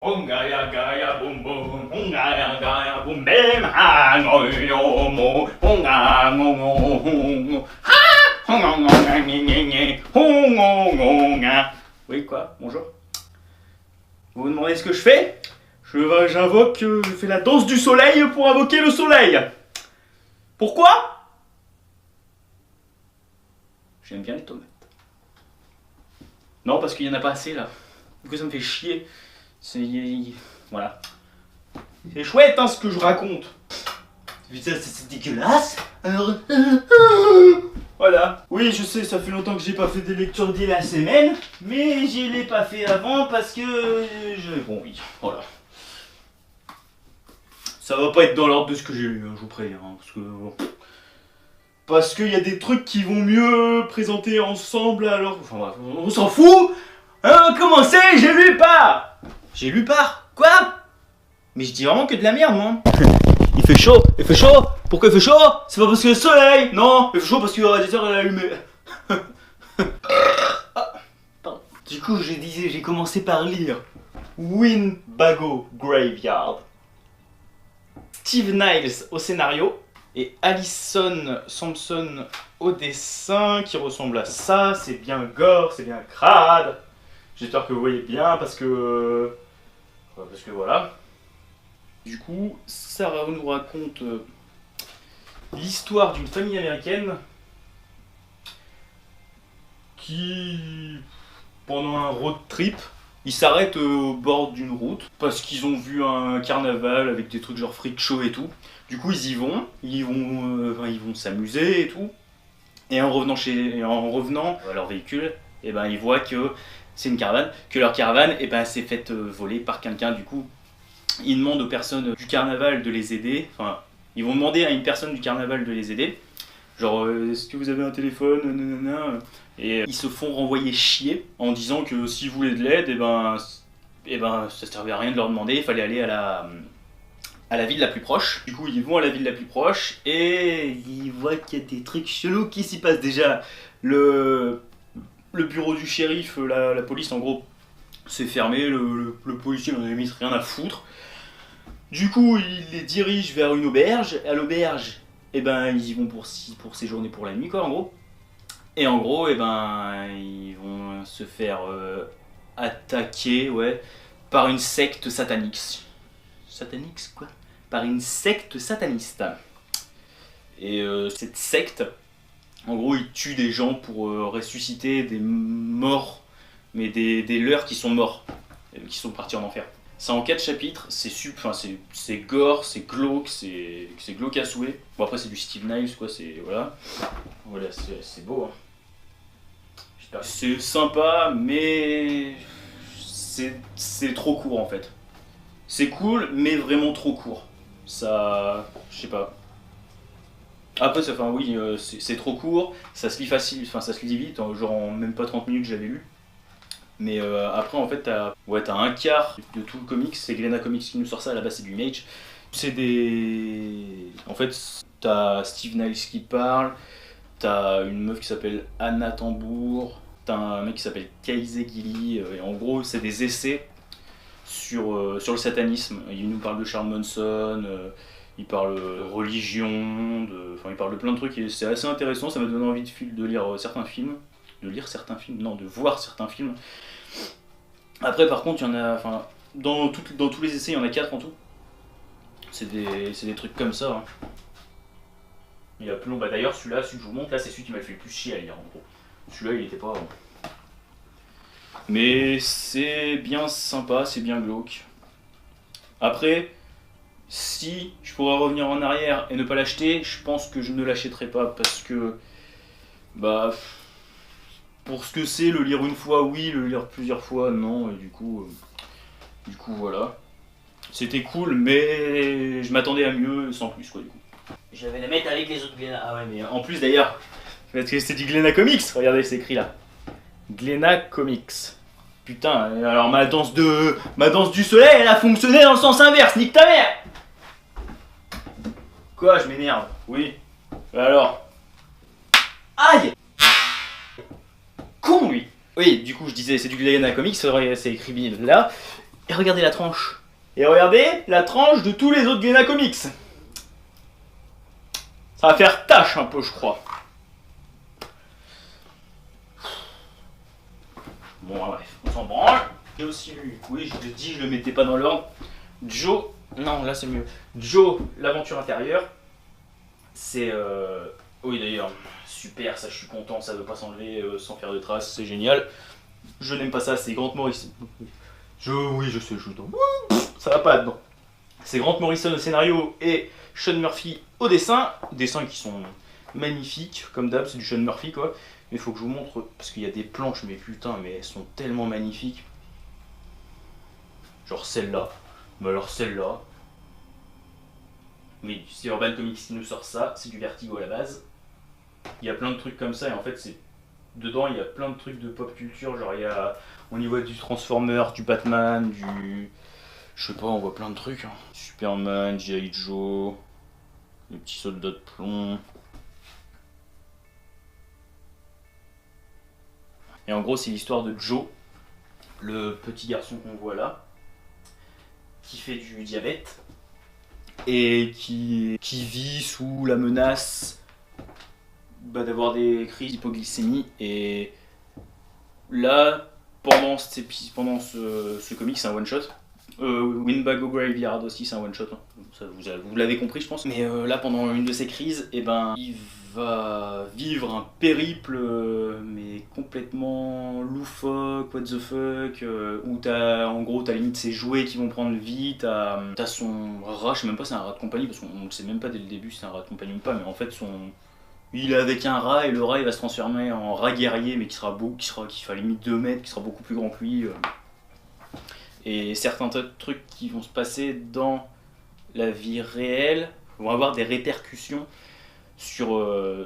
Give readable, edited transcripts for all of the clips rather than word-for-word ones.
Ongaya gaya boom boom, ongaya gaya boom bam, ha no yo mo, onga ngo ngo, ha, onga nga nye nye nye, onga. Oui quoi, bonjour. Vous vous demandez ce que je fais? Je fais la danse du soleil pour invoquer le soleil. Pourquoi? J'aime bien les tomates. Non, parce qu'il n'y en a pas assez là. Du coup, ça me fait chier. Voilà. C'est chouette hein, ce que je raconte. Putain, c'est dégueulasse. Alors... Voilà. Oui, je sais, ça fait longtemps que j'ai pas fait des lectures dès la semaine, mais je l'ai pas fait avant parce que... Bon, oui, voilà. Ça va pas être dans l'ordre de ce que j'ai lu, hein, je vous préviens, hein, parce qu'il y a des trucs qui vont mieux présenter ensemble, alors... Enfin bref, on s'en fout. Hein, comment c'est? J'ai lu pas. J'ai lu pas. Quoi? Mais je dis vraiment que de la merde, moi. Il fait chaud. Pourquoi il fait chaud? C'est pas parce que le soleil. Non, il fait chaud parce que le radiateur est allumé. Ah, pardon. Du coup, j'ai commencé par lire Winnebago Graveyard. Steve Niles au scénario et Alison Sampson au dessin qui ressemble à ça. C'est bien gore, c'est bien crade. J'espère que vous voyez bien parce que voilà. Du coup, ça nous raconte l'histoire d'une famille américaine qui, pendant un road trip, ils s'arrêtent au bord d'une route parce qu'ils ont vu un carnaval avec des trucs genre freak show et tout. Du coup, ils vont s'amuser et tout. Et en revenant à leur véhicule, et ben ils voient que c'est une caravane, que leur caravane s'est faite voler par quelqu'un. Du coup, ils demandent aux personnes du carnaval de les aider. Enfin, ils vont demander à une personne du carnaval de les aider. Genre, est-ce que vous avez un téléphone? Nanana. Et ils se font renvoyer chier en disant que s'ils voulaient de l'aide, ça servait à rien de leur demander. Il fallait aller à la ville la plus proche. Du coup, ils vont à la ville la plus proche et ils voient qu'il y a des trucs chelous qui s'y passent. Déjà, le bureau du shérif, la police en gros, c'est fermé. Le policier n'en a limite rien à foutre. Du coup, il les dirige vers une auberge. À l'auberge, ils y vont pour séjourner pour la nuit, quoi, en gros. Et en gros, ils vont se faire attaquer, ouais, par une secte sataniste. Sataniste, quoi? Par une secte sataniste. Et cette secte, en gros, ils tuent des gens pour ressusciter des morts, mais des leurs qui sont morts, qui sont partis en enfer. C'est en 4 chapitres, c'est gore, c'est glauque, c'est glauque à souhait. Bon après c'est du Steve Niles quoi, voilà, c'est beau. Hein. C'est sympa, mais c'est trop court en fait. C'est cool, mais vraiment trop court. Ça, je sais pas. Après, c'est trop court, ça se lit facile, ça se lit vite, genre en même pas 30 minutes j'avais lu. Mais après en fait t'as un quart de tout le comics, c'est Glénat Comics qui nous sort ça, à la base c'est du Image. En fait t'as Steve Niles qui parle, t'as une meuf qui s'appelle Anna Tambour, t'as un mec qui s'appelle Kaizé Gilly, et en gros c'est des essais sur le satanisme. Il nous parle de Charles Manson, il parle de religion, il parle de plein de trucs et c'est assez intéressant, ça m'a donné envie de lire certains films. De voir certains films. Après par contre il y en a, dans tous les essais il y en a 4 en tout. C'est des trucs comme ça. Hein. Il y a plus long, d'ailleurs celui que je vous montre là c'est celui qui m'a fait le plus chier à lire en gros. Celui-là il était pas... Mais c'est bien sympa, c'est bien glauque. Après, si je pourrais revenir en arrière et ne pas l'acheter, je pense que je ne l'achèterai pas parce que... pour ce que c'est, le lire une fois, oui, le lire plusieurs fois, non, et du coup voilà. C'était cool, mais je m'attendais à mieux, sans plus, quoi, du coup. Je vais les mettre avec les autres Glénat. Ah ouais, mais en plus d'ailleurs, parce que c'est du Glénat Comics, regardez, c'est écrit là. Glénat Comics. Putain, alors ma danse du soleil, elle a fonctionné dans le sens inverse, nique ta mère! Quoi, je m'énerve? Oui. Alors? Aïe! Con lui! Oui, du coup je disais c'est du Glénat Comics, c'est écrit là. Et regardez la tranche. Et regardez la tranche de tous les autres Glénat Comics. Ça va faire tâche un peu, je crois. Bon, bref, on s'en branle. J'ai aussi lu, oui, je te dis, je le mettais pas dans l'ordre. Joe, non, là c'est mieux. Joe, l'aventure intérieure. C'est. Oui, d'ailleurs, super, ça je suis content, ça veut pas s'enlever sans faire de traces, c'est génial. Je n'aime pas ça, c'est Grant Morrison. Oui, je sais, je dois. Ça va pas là-dedans. C'est Grant Morrison au scénario et Sean Murphy au dessin. Dessins qui sont magnifiques, comme d'hab, c'est du Sean Murphy quoi. Mais il faut que je vous montre, parce qu'il y a des planches, mais putain, mais elles sont tellement magnifiques. Genre celle-là. Mais alors celle-là. Mais c'est Urban Comics qui nous sort ça, c'est du Vertigo à la base. Il y a plein de trucs comme ça, et en fait, c'est dedans, il y a plein de trucs de pop culture. Genre, il y a. On y voit du Transformer, du Batman, du. Je sais pas, on voit plein de trucs. Hein. Superman, G.I. Joe, les petits soldats de plomb. Et en gros, c'est l'histoire de Joe, le petit garçon qu'on voit là, qui fait du diabète et qui vit sous la menace d'avoir des crises d'hypoglycémie. Et là, pendant ce comic, c'est un one-shot. Windbag au Graveyard aussi, c'est un one-shot. Hein. Ça, vous l'avez compris, je pense. Mais là, pendant une de ces crises, eh ben, il va vivre un périple, mais complètement loufoque, what the fuck, où en gros, t'as limite ses jouets qui vont prendre vie, t'as son rat, je sais même pas si c'est un rat de compagnie, parce qu'on ne sait même pas dès le début si c'est un rat de compagnie ou pas, mais en fait, il est avec un rat, et le rat, il va se transformer en rat guerrier, mais qui fera limite 2 mètres, qui sera beaucoup plus grand que lui. Et certains trucs qui vont se passer dans la vie réelle vont avoir des répercussions sur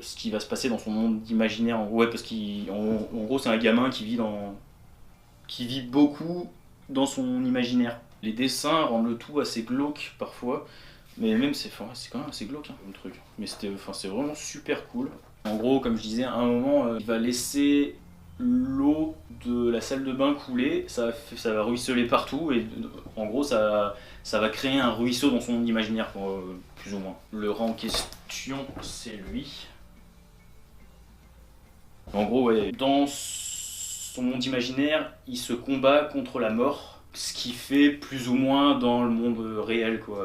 ce qui va se passer dans son monde imaginaire. Ouais, parce qu'en gros, c'est un gamin qui vit beaucoup dans son imaginaire. Les dessins rendent le tout assez glauque parfois, mais même c'est quand même assez glauque hein, comme truc. Mais c'est vraiment super cool. En gros, comme je disais, à un moment, il va laisser l'eau de la salle de bain couler, ça va ruisseler partout et en gros ça va créer un ruisseau dans son monde imaginaire plus ou moins. Le rat en question c'est lui. En gros ouais, dans son monde imaginaire il se combat contre la mort, ce qu'il fait plus ou moins dans le monde réel quoi,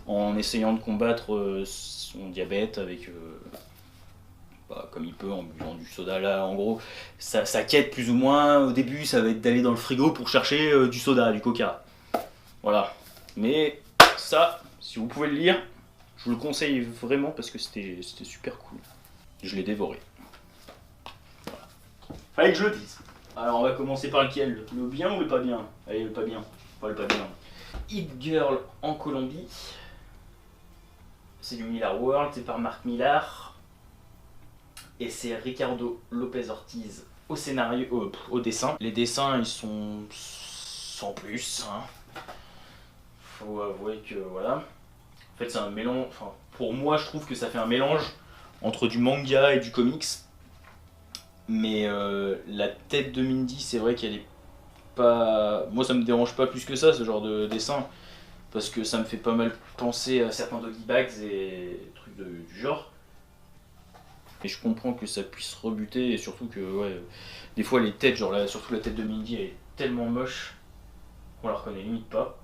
en essayant de combattre son diabète avec comme il peut en buvant du soda là. En gros sa quête plus ou moins au début ça va être d'aller dans le frigo pour chercher du soda, du coca, voilà. Mais ça si vous pouvez le lire je vous le conseille vraiment parce que c'était super cool, je l'ai dévoré, voilà. Fallait que je le dise. Alors on va commencer par lequel, le bien ou le pas bien? Allez, le pas bien, pas le pas bien. Hit Girl en Colombie, c'est du Millar World, c'est par Marc Millar. Et c'est Ricardo Lopez Ortiz au scénario, au dessin. Les dessins, ils sont sans plus. Hein. Faut avouer que voilà. En fait, c'est un mélange. Enfin, pour moi, je trouve que ça fait un mélange entre du manga et du comics. Mais la tête de Mindy, c'est vrai qu'elle est pas. Moi, ça me dérange pas plus que ça, ce genre de dessin. Parce que ça me fait pas mal penser à certains Doggy Bags et trucs du genre. Et je comprends que ça puisse rebuter et surtout que ouais, des fois les têtes, genre surtout la tête de Mindy, elle est tellement moche qu'on la reconnaît limite pas.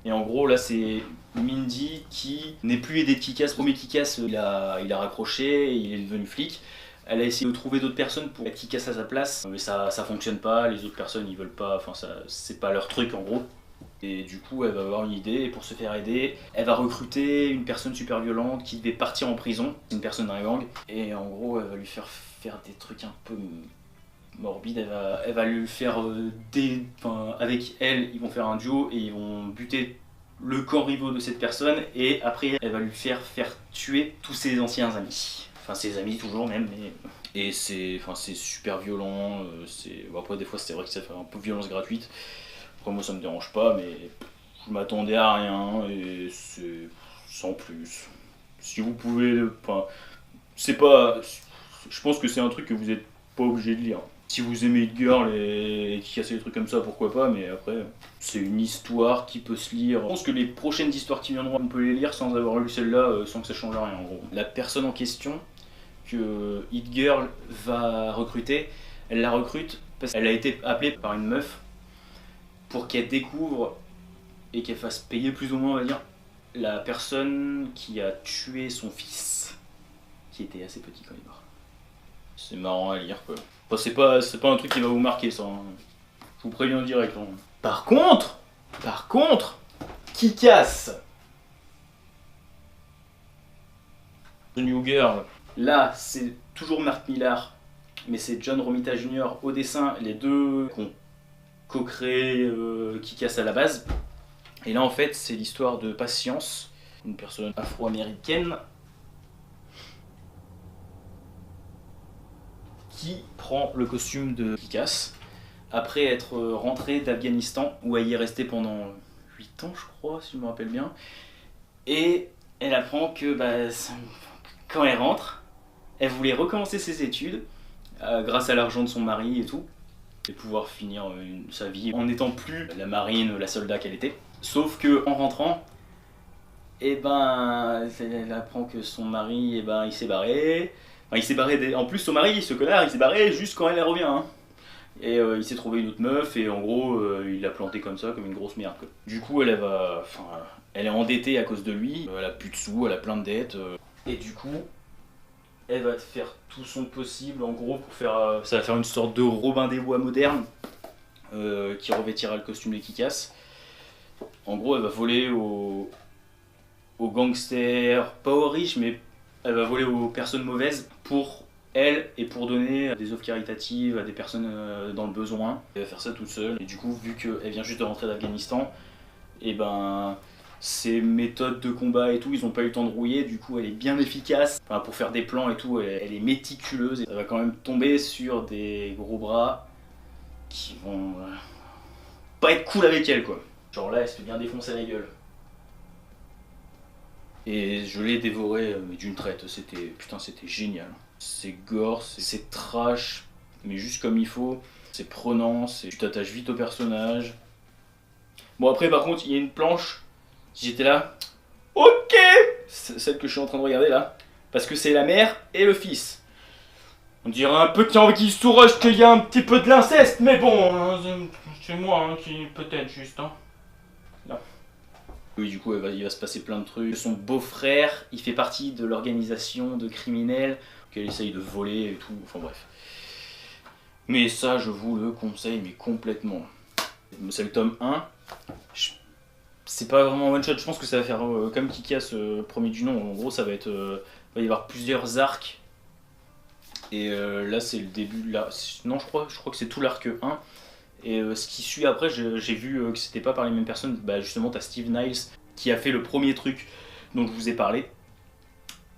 Et en gros là c'est Mindy qui n'est plus aidé de Kick-Ass. Premier Kick-Ass il a raccroché, il est devenu flic. Elle a essayé de trouver d'autres personnes pour être Kick-Ass à sa place, mais ça fonctionne pas, les autres personnes ils veulent pas, enfin c'est pas leur truc en gros. Et du coup, elle va avoir une idée, et pour se faire aider, elle va recruter une personne super violente qui devait partir en prison, une personne d'un gang, et en gros, elle va lui faire des trucs un peu morbides, elle va lui faire avec elle, ils vont faire un duo, et ils vont buter le camp rivaux de cette personne, et après, elle va lui faire tuer tous ses anciens amis. Enfin, ses amis toujours même, mais... Et c'est super violent, après des fois c'est vrai que ça fait un peu violence gratuite. Moi ça me dérange pas, mais je m'attendais à rien et c'est sans plus. Si vous pouvez, c'est pas, je pense que c'est un truc que vous êtes pas obligé de lire. Si vous aimez Hit Girl et qui casse des trucs comme ça, pourquoi pas, mais après, c'est une histoire qui peut se lire. Je pense que les prochaines histoires qui viendront, on peut les lire sans avoir lu celle-là, sans que ça change rien en gros. La personne en question que Hit Girl va recruter, elle la recrute parce qu'elle a été appelée par une meuf pour qu'elle découvre et qu'elle fasse payer plus ou moins, on va dire, la personne qui a tué son fils, qui était assez petit quand il est mort. C'est marrant à lire quoi. Enfin, c'est pas un truc qui va vous marquer ça. Hein. Je vous préviens direct. Hein. Par contre, Kick-Ass. The New Girl. Là, c'est toujours Mark Millar, mais c'est John Romita Jr. au dessin. Les deux qui ont co-créé Kick-Ass à la base. Et là, en fait, c'est l'histoire de Patience, une personne afro-américaine qui prend le costume de Kick-Ass après être rentrée d'Afghanistan où elle y est restée pendant 8 ans, je crois, si je me rappelle bien. Et elle apprend que quand elle rentre, elle voulait recommencer ses études grâce à l'argent de son mari et tout, et pouvoir finir sa vie en n'étant plus la marine, la soldat qu'elle était. Sauf que en rentrant, elle apprend que son mari, il s'est barré. Enfin, il s'est barré. En plus, son mari, ce connard, il s'est barré juste quand elle revient. Hein. Et il s'est trouvé une autre meuf et en gros, il l'a planté comme ça, comme une grosse merde. Quoi. Du coup, elle est endettée à cause de lui. Elle a plus de sous, elle a plein de dettes. Et du coup, elle va faire tout son possible, en gros, pour faire. Ça va faire une sorte de Robin des Bois moderne qui revêtira le costume des Kick-Ass. En gros, elle va voler aux gangsters, pas aux riches, mais elle va voler aux personnes mauvaises pour elle et pour donner des offres caritatives à des personnes dans le besoin. Elle va faire ça toute seule. Et du coup, vu qu'elle vient juste de rentrer d'Afghanistan, et ses méthodes de combat et tout, ils n'ont pas eu le temps de rouiller. Du coup, elle est bien efficace. Enfin, pour faire des plans et tout, elle est méticuleuse. Elle va quand même tomber sur des gros bras qui vont pas être cool avec elle, quoi. Genre là, elle se fait bien défoncer la gueule. Et je l'ai dévoré d'une traite, c'était génial. C'est gore, c'est trash, mais juste comme il faut. C'est prenant, tu t'attaches vite au personnage. Bon après par contre, il y a une planche, j'étais là, ok, c'est celle que je suis en train de regarder là, parce que c'est la mère et le fils. On dirait un peu qu'il souroche qu'il y a un petit peu de l'inceste, mais bon, c'est moi qui peut-être juste. Hein. Non. Oui, du coup, il va se passer plein de trucs. Son beau-frère, il fait partie de l'organisation de criminels qu'elle essaye de voler et tout. Enfin bref. Mais ça, je vous le conseille, mais complètement. C'est le tome 1. C'est pas vraiment one shot. Je pense que ça va faire comme Kick-Ass premier du nom. En gros, ça va être. Il va y avoir plusieurs arcs. Et là, c'est le début. Là, non, je crois que c'est tout l'arc 1. Et ce qui suit après, j'ai vu que c'était pas par les mêmes personnes. Justement, t'as Steve Niles qui a fait le premier truc dont je vous ai parlé.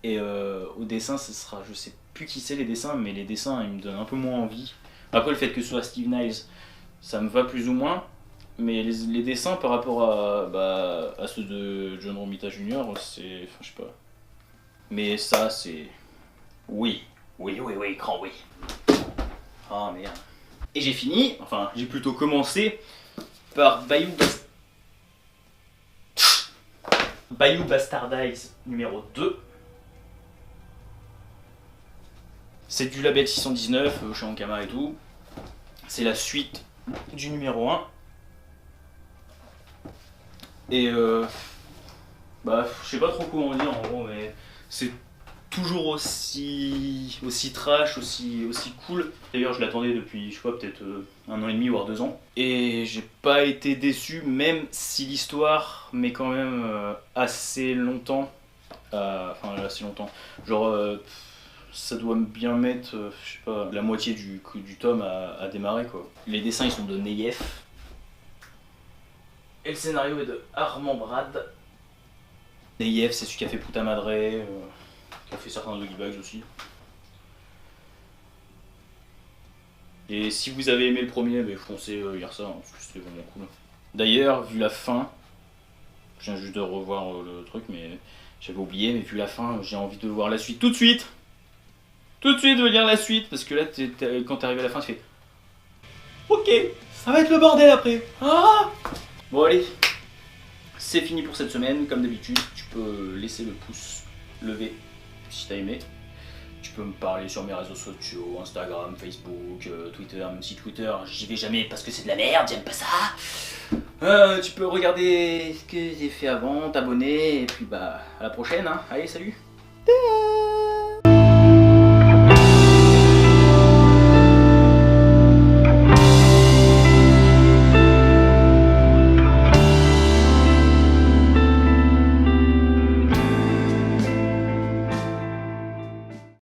Et au dessin, ce sera, je sais plus qui c'est les dessins, mais les dessins ils me donnent un peu moins envie. Après, le fait que ce soit Steve Niles, ça me va plus ou moins. Mais les dessins par rapport à ceux de John Romita Jr., c'est. Enfin, je sais pas. Mais ça, c'est. Oui, grand oui. Ah merde. Et j'ai fini, enfin j'ai plutôt commencé par Bayou Bastardize numéro 2. C'est du label 619, chez Ankama et tout. C'est la suite du numéro 1. Et je sais pas trop comment dire en gros, mais c'est toujours aussi trash, aussi cool. D'ailleurs, je l'attendais depuis, je sais pas, peut-être 1 an et demi, voire 2 ans. Et j'ai pas été déçu, même si l'histoire met quand même assez longtemps. Assez longtemps. Genre, ça doit bien mettre, je sais pas, la moitié du tome à démarrer, quoi. Les dessins, ils sont de Neyef. Et le scénario est de Armand Brad. Neyef, c'est celui qui a fait Puta Madre. Qui a fait certains Doggy Bags aussi. Et si vous avez aimé le premier, foncez lire ça, parce que c'était vraiment cool. D'ailleurs, vu la fin, je viens juste de revoir le truc, mais j'avais oublié, mais vu la fin, j'ai envie de voir la suite tout de suite. Tout de suite de lire la suite, parce que là, quand t'es arrivé à la fin, tu fais Ok, ça va être le bordel après. Ah bon allez, c'est fini pour cette semaine. Comme d'habitude, tu peux laisser le pouce levé si t'as aimé. Tu peux me parler sur mes réseaux sociaux, Instagram, Facebook, Twitter, même si Twitter, j'y vais jamais parce que c'est de la merde, j'aime pas ça. Tu peux regarder ce que j'ai fait avant, t'abonner, et puis bah à la prochaine, hein. Allez, salut.